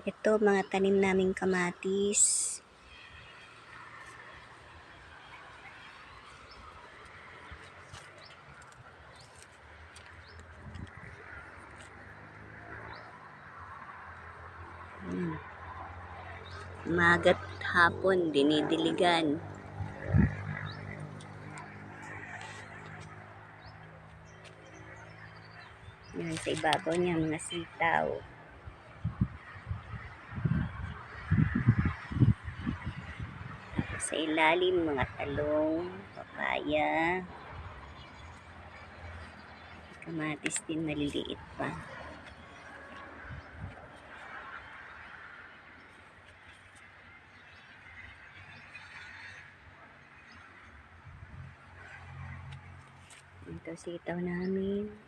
Ito, mga tanim naming kamatis. Maga't hapon, dinidiligan. Yan, sa ibabaw niya, mga sitaw. Sa ilalim, mga talong, papaya. Kamatis din, maliliit pa. Ito sitaw namin.